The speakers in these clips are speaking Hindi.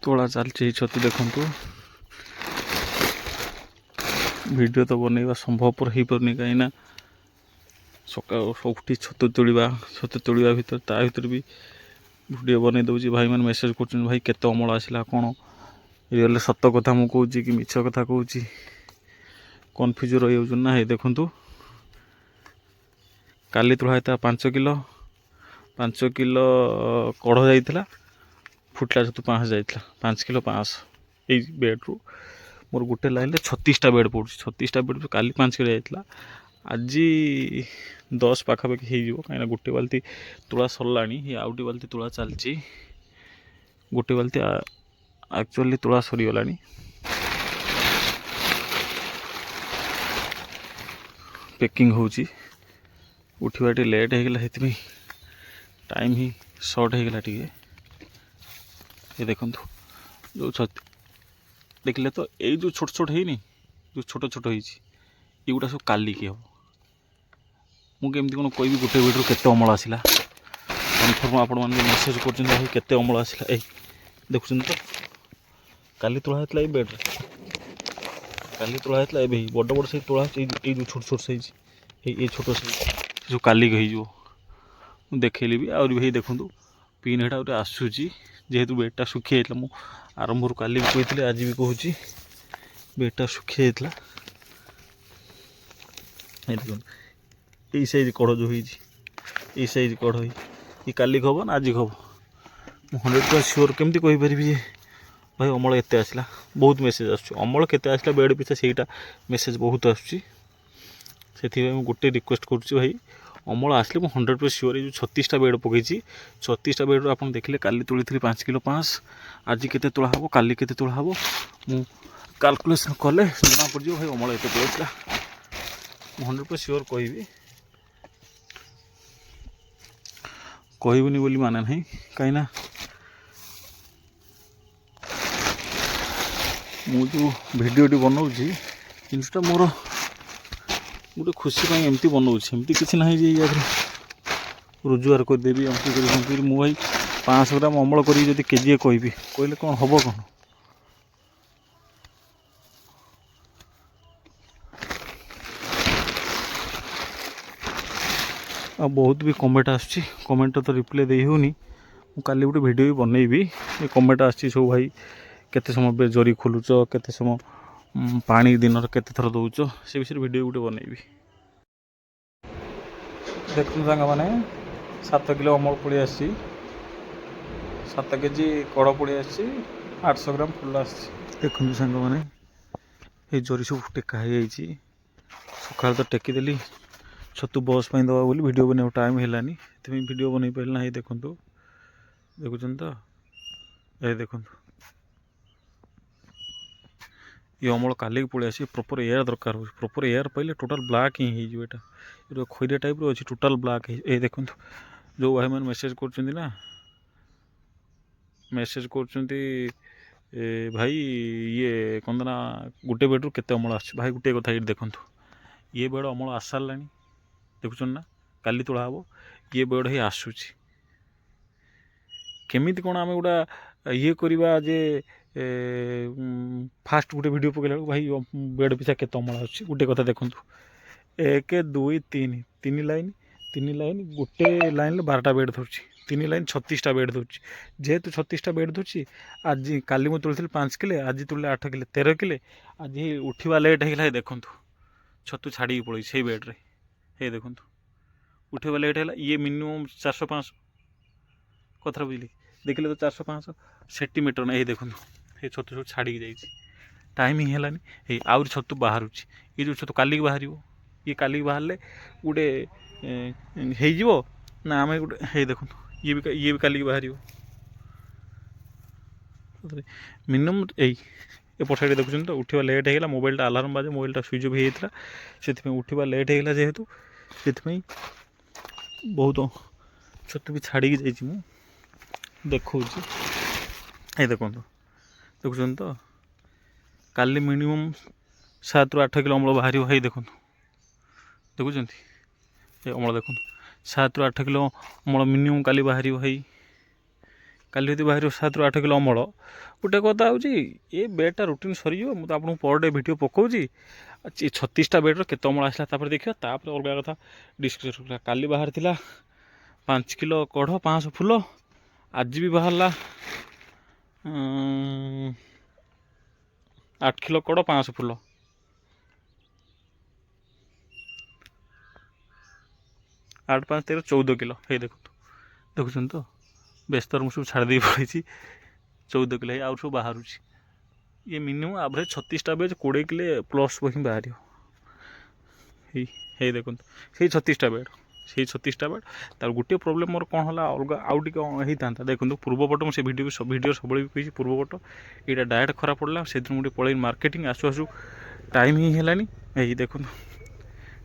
तोड़ा चलती छतु देखु वीडियो तो बनइबा संभवपर हो पारनी कहीं सका सब छतु तोड़ा भर ता भर भी वीडियो बनई दूसरी भाई मैंने मेसेज कर भाई केते अमल आसला कौन रियल सत कथा मुझे कहूँ कि मिछ कथा कहूँ कन्फ्यूज रही ना। हे देखु काली तुला होता 5 किलो कढ़ जाइला फुटला छतु 5 जाइला 5 किलो 5 ये बेड्रु मोर गोटे लाइन 36टा बेड पड़े 36टा बेड काली 5 किलो जाइला आज 10 पाखापाखि हो कहीं गोटे बाल्टी तुला सरला आउ गोटे बाल्टी तुला चलती गोटे बाल्टी एक्चुअली तुला सरीगला पैकिंग होची उठवा टे लेट होगा से टाइम ही सर्ट होगा टे ये देखु जो देखले तो ये जो छोट छोट है जो छोट छोट होगा सब काली की हम मुझे कौन कह गोटे वीडियो केते अमल आसला कन्फर्म आपण मैंने मेसेज कर केते अमल आसला ए देखुन तो काली तुला होता ये बेड्रे काली तुला होता है बड़ बड़ से तुला ये जो छोट छोट साइज ये छोट साइज जो काली हो देखली भी आउरी भाई देखु पिन हेटा गोटे आसूची जेहेतु बेडटा सुखी जाता मुझे आरंभ काली भी कही आज भी कहूँ बेडटा सुखी जाता देखो ये साइज कढ़ जो ये साइज कढ़ ये काली खब ना आज खब मुझे 100% सियोर केमती कहीपरि भाई अमल एत आसला बहुत मेसेज आमल केते आसला बेड पिछा सेटा मेसेज बहुत आसूँ से गोटे रिक्वेस्ट करुच्ची भाई अमल आसले मुझे 100% सियोर जो 36टा बेड पकई 36टा बेड्रु आप देखिले काली तोली 5 किलो 5 आज केते तोला हम काली केते तोला हम मु कैलकुलेशन कले जना पड़ भाई अमल एत पड़ा 100% सियोर कहबनी बोली माने नहीं कहीं मु जो भिडियोटी बनाऊँ जिनटा मोर गोटे खुशी एमती बनाऊँ एमती किसी ना रोजगार करदेवी एमती मु भाई 500 ग्राम अमल कर केजी कहबी कहले कौन हम कौन आ बहुत भी कमेंट आसची कमेंट तो रिप्लाई दे होनी काली गोटे वीडियो भी बनईबी ये कमेंट आसची सब भाई केते समय जरी खोलुच केते समय पानी दिन केते थर दौच से विषय वीडियो गोटे बनईबी देखु सांग मैंने 7 किलो अमल पड़ी आसी 7 केजी कड़ पड़ी आसी 800 ग्राम फुल आसी देखु सांग मैंने ये जरी सब टेका हो सका तो टेकीदेली छतु बस पर दवा बोली वीडियो बना टाइम है वीडियो बन पारा ये देखु देखुन तो ये देखु ये अमल काली पड़े आसी प्रॉपर एयर दरकार हो प्रॉपर एयर पाइले टोटाल ब्लैक ही हो खैरिया टाइप रो टोटाल ब्लैक ये देखु जो भाई मैंने मेसेज कर मेसेज कर भाई ये कौन ना गोटे बेड्रु केते अमल आस भाई गोटे कथा ये देखु ये बेड अमल आस सारा देखुन ना काली तोड़ा हम ये बेड ही आसूची केमिति कौन आम गोटा ये करवा जे फास्ट गोटे वीडियो पकड़ा भाई बेड पिछा केते अमल आसुची गोटे कथा देखु 1 2 3 लाइन गोटे लाइन 12टा बेड धरुची 3 लाइन 36टा बेड धरुची जेहेतु 36टा बेड धरुची आज काली मुझे तुली 5 किले आज तुले 8 किले 13 किले आज उठवा लेट है देखु छतु छाड़ी पड़े से बेड्रे ये देखु उठवा लेट है ये मिनिमम 400-500 कथा बुझे देखिले तो 400-500 सेंटीमीटर ना ये देखु ये छतु सब छाड़ी जाइए टाइम ही है आउरी छतु बाहर ये जो छतु काली बाहर ये काली बाहर गोटे हो ना आम गोटे ये देखु ये भी काली बाहर मिनिमम एपट साइड देखुन तो उठवा लेट होगा मोबाइल अलार्म बाजे मोबाइल स्विच ऑफ होता से उठवा लेट होगा जेहेतु से बहुत छतु भी छाड़ी जाइए देखो ये देखो देखुन तो काली मिनिमम 7 ରୁ 8 किलो अमल बाहर भाई देखो देखुं ये अमल देखो 7 ରୁ 8 किलो अमल मिनिमम काली बाहर भाई କାଲି ଯଦି ବାହାରିବ 7ରୁ 8 କିଲୋ ଅମଳ। ଗୋଟେ କଥା ହେଉଛି ଏ ବେଡ଼୍ଟା ରୁଟିନ୍ ସରିଯିବ, ମୁଁ ତ ଆପଣଙ୍କୁ ପର୍ ଡେ ଭିଡ଼ିଓ ପକାଉଛି। 36ଟା ବେଡ଼୍ର କେତେ ଅମଳ ଆସିଲା ତାପରେ ଦେଖିବା, ତାପରେ ଅଲଗା କଥା ଡିସ୍କସ୍ କରିବା। କାଲି ବାହାରିଥିଲା 5 କିଲୋ କଢ଼ 500 ଫୁଲ, ଆଜି ବି ବାହାରିଲା 8 କିଲୋ କଢ଼ 500 ଫୁଲ। ଆଠ 5 13 14 କିଲୋ। ହେଇ ଦେଖୁଛନ୍ତି ତ, ବ୍ୟସ୍ତରେ ମୁଁ ସବୁ ଛାଡ଼ି ଦେଇ ପଡ଼ିଛି। 14 କିଲୋ ହେଇ ଆଉ ସବୁ ବାହାରୁଛି। ଇଏ ମିନିମମ୍ ଆଭରେଜ୍ 36ଟା ବେଡ଼୍ 20 କିଲୋ ପ୍ଲସ୍ ହିଁ ବାହାରିବ। ହେଇ ଦେଖନ୍ତୁ ସେଇ 36ଟା ବେଡ଼୍, ସେଇ 36ଟା ବେଡ଼୍। ତାର ଗୋଟିଏ ପ୍ରୋବ୍ଲେମ୍ ମୋର କ'ଣ ହେଲା, ଅଲଗା ଆଉ ଟିକେ ହେଇଥାନ୍ତା। ଦେଖନ୍ତୁ ପୂର୍ବପଟ ମୁଁ ସେ ଭିଡ଼ିଓ ସବୁବେଳେ ବି କହିଛି, ପୂର୍ବପଟ ଏଇଟା ଡାଇରେକ୍ଟ ଖରାପ ପଡ଼ିଲା। ସେଦିନ ମୁଁ ଟିକେ ପଳେଇ ମାର୍କେଟିଂ, ଆସୁ ଟାଇମ୍ ହିଁ ହେଲାନି। ଏଇ ଦେଖନ୍ତୁ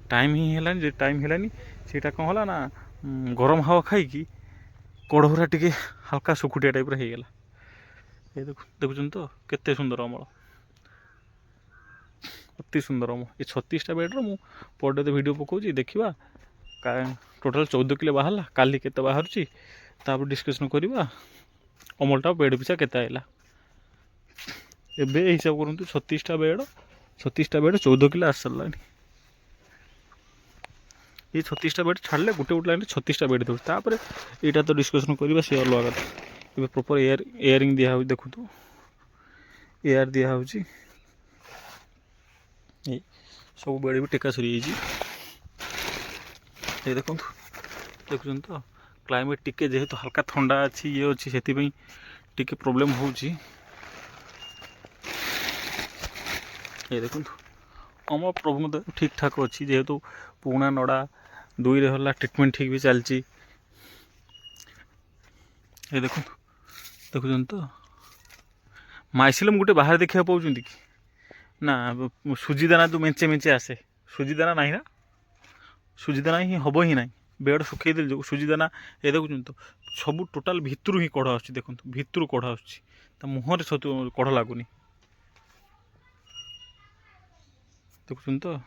ଟାଇମ୍ ହିଁ ହେଲାନି, ଯେ ଟାଇମ୍ ହେଲାନି ସେଇଟା କ'ଣ ହେଲା ନା, ଗରମ ହାୱା ଖାଇକି କଢ଼ଗୁରା ଟିକେ ହାଲକା ଶୁଖୁଟିଆ ଟାଇପ୍ର ହେଇଗଲା। ଏ ଦେଖୁଛନ୍ତି ତ କେତେ ସୁନ୍ଦର ଅମଳ, ଅତି ସୁନ୍ଦର ଅମଳ। ଏ 36ଟା ବେଡ଼୍ର ମୁଁ ପର୍ ଡେ ଭିଡ଼ିଓ ପକାଉଛି, ଦେଖିବା ଟୋଟାଲ୍ 14 କିଲୋ ବାହାରିଲା, କାଲି କେତେ ବାହାରୁଛି ତାପରେ ଡିସ୍କସନ୍ କରିବା। ଅମଳଟା ବେଡ଼୍ ପିଛା କେତେ ଆଇଲା ଏବେ ହିସାବ କରନ୍ତୁ। 36ଟା ବେଡ଼୍ 14 କିଲୋ ଆସିସାରିଲାଣି। ये 36टा बेड छाड़े गोटे लाइन 36टा बेड देव, तापर यहाँ तो डिस्कसन करवा सी अलग कथा। ये प्रॉपर एयरिंग दिया हो, देखु तो एयर दिया हो सब बेड भी टेका सरी ये देखो देखुन तो क्लाइमेट टिके जेहेतु हल्का ठंडा अच्छी ये अच्छी से टिके प्रॉब्लम होची। ये देखो अम प्रभु ठीक ठाक अच्छी, जेहेतु पुराना नड़ा 2 रे हला ट्रिटमेंट ठीक भी चलती। ये देखो देखुन तो माइसिलम गोटे बाहर देखा पाँच कि ना, सुजीदाना जो मेचे मेचे आसे, सुजीदाना ना, सुजीदाना ही हम ही ना, बेड सुखे दे जो सुजीदाना। ये देखुन तो सब टोटाल भितर ही कढ़ आस, देखो भितर कढ़ आस, मुहर कढ़ लगुनि। देखुन तो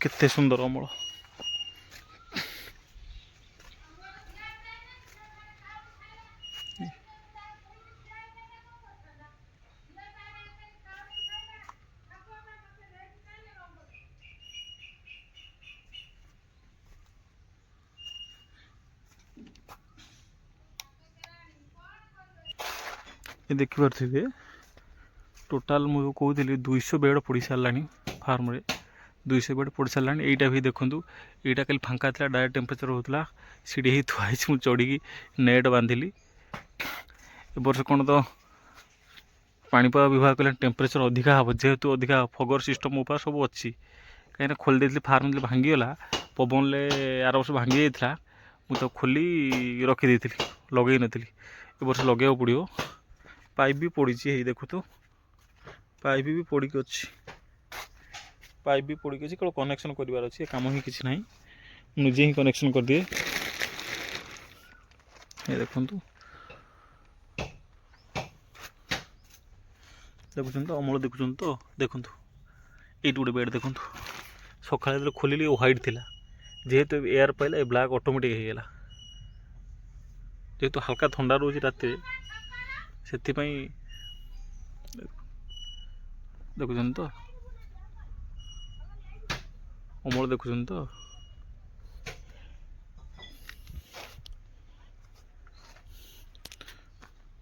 केते सुंदर अमल। ये देखिपे टोटाल मुझे कहती 200 बेड पड़ सारा फार्म रे, 200 बेड पड़ सारा। यहीटा भी देखूँ यहाँ कल फांका था, डायरेक्ट टेम्परेचर होता सीढ़ी ही थुआई, मुझे चढ़ी नेट बांधिली। ए वर्ष कौन तो पाणीपाग विभाग कहला टेम्परेचर अधिका हम, जेहेतु अधिका फगर सिस्टम उपाय सब अच्छी, कहीं खोली देती फार्म जो भांगीगला पवन आर वर्ष भांगी जाता, मुझे खोली रखी थी लगे नी। ए वर्ष लगे पड़ो, पाइप भी पड़ी है, देखु तो पाइप भी पड़ी अच्छी, पाइप भी पड़ी अच्छी, केवल कनेक्शन करार अच्छे, काम ही किसी ना, मुझे ही कनेक्शन कर दिए। ये देखु देखुन तो अमल, देखुन तो देखु ये गोटे बेड देखु सका खोल व्हाइट थी, जेहेतु एयर पाइला ब्लैक ऑटोमेटिक हो गला, जेहेतु हल्का ठंडा रोज रात से देखुन तो अमल, देखुन तो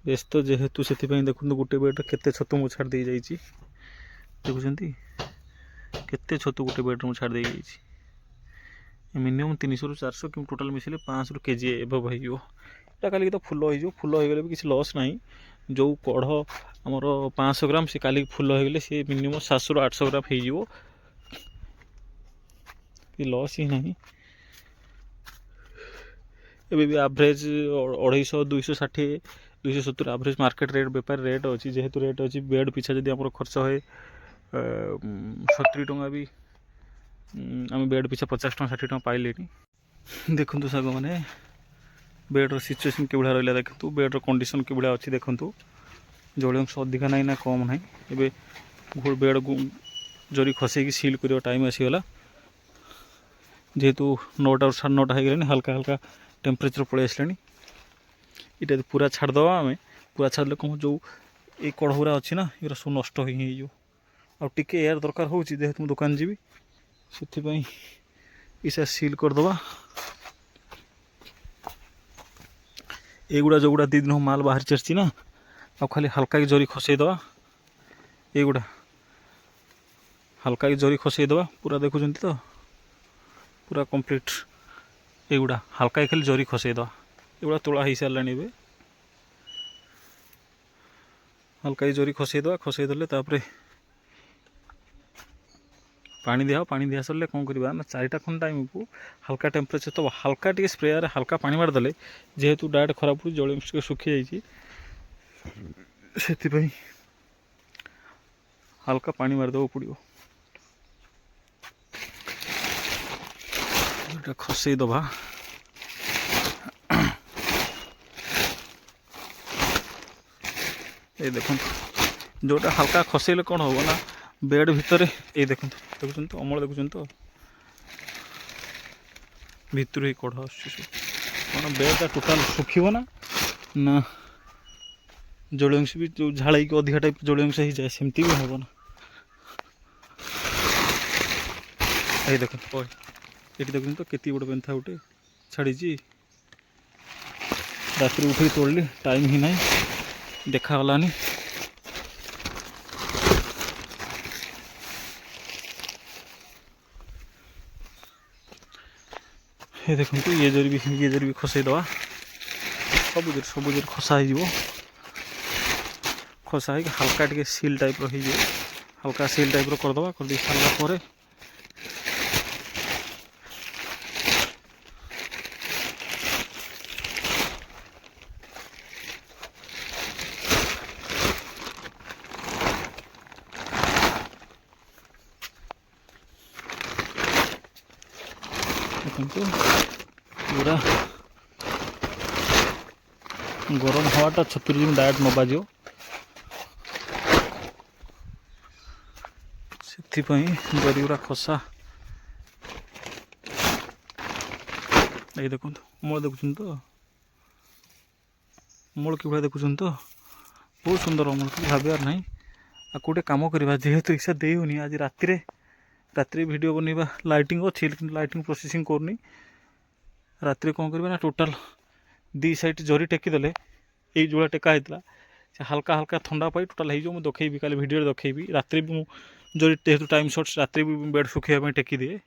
व्यस्त जेहेतु से देखो गोटे बेड केते छतु मुझे छाड़ दे जाइए, देखुं केते छतु गोटे बेड में छाड़ दे जाइए। मिनिमम 300 ରୁ 400 कि टोटाल मिसले 500 केजी एभव हो। काली तो फुल हो, फुल हो गले भी किसी लॉस ना। जो कढ़ आमर 500 ग्राम से काली फुल हो गले सी मिनिमम 700 ରୁ 800 ग्राम हो, लॉस ही ना। एबे भी एवरेज 250 260 270 एवरेज मार्केट रेट बेपार रेट अच्छी, जेहेतु रेट अच्छी बेड पिछा जब आम खर्च है 70 टंका भी आम बेड पिछा 50 टंका 60 टंका पाइले। देखु साग मैंने बेड्र सिचुएसन कि रहा, देखु बेड्र कंडीशन कि अच्छी, देखु जल अंश अधिका ना कम ना। ए बेड जरी खसैक सिल कर टाइम आसीगला, जेहेतु 9टा 9:30 हो गला, हल्का हल्का टेम्परेचर पलि आसला। इटा पूरा छाड़देवा आम पूरा छाड़े कौन जो ये कढ़ौरा अच्छी ना ये सब नष्ट हो टे एयर दरकार हो जेहेतु मुझे दुकान जी से इसे सील करदे एगुड़ा जोगुड़ा 2 दिन हो माल बाहर चढ़ी ना आ खाली हल्का की जरी खसईदे एगुड़ा हल्का की जरी खसईदे पूरा देखुं तो पूरा कंप्लीट एगुड़ा हल्का खाली जरी खसईदे एगुड़ा तोला हो सारे हल्का ही जरी खसईदेले पानी दिया पानी दिया सरले कौन करवा ना 4टा खंड टाइम को हल्का टेम्परेचर तो हल्का टे स्प्रेयर हल्का पानी मारदेले जेहेतु डायरेक्ट खराब पड़ी जल अंश सुखी जाइए हल्का पानी मारदेव पड़ो खसईदबा ये देखो जोटा हल्का खसईले कौन हम ना बेड भितर ये देखो तो अमल देखुं तो भितर ही कढ़ कौन बेडटा टोटाल सुखी ना ना जलअंश भी जो झाड़ की अधिका टाइप जलअंश हो जाए सेमती भी हम ना ये देख ये देखुन तो केती बड़ पेंथा गोटे छाड़ी रात उठे तोड़ली टाइम ही ना देखागलानी ये देखो तो ये जरी भी खसईदवा सब जरी खसा हो खसा हो हल्का टे सील टाइप हल्का सील टाइप करदे कर दे सारा देखो पूरा गरम हवाटा छतुरी डायरेक्ट न बाजो से जरीगुड़ा खसा ये देखो अमल देखुं तो अमल कि भाई देखुं तो बहुत सुंदर अमल भाबार ना आ गोटे कम करवा जेहेतु इच्छा देनी आज रात वीडियो बनवा लाइटिंग अच्छी लेकिन लाइटिंग प्रोसेसिंग करनी रात कौन करवा ना टोटाल 2 साइड जरी टेकीदे ये जोड़ा टेका होता हल्का हल्का थंडा पाई टोटाल हो देखी कल वीडियो देखी रात भी मुझे जरी जेहेतु टाइम सर्ट रात भी बेड सुखाई टेकी दिए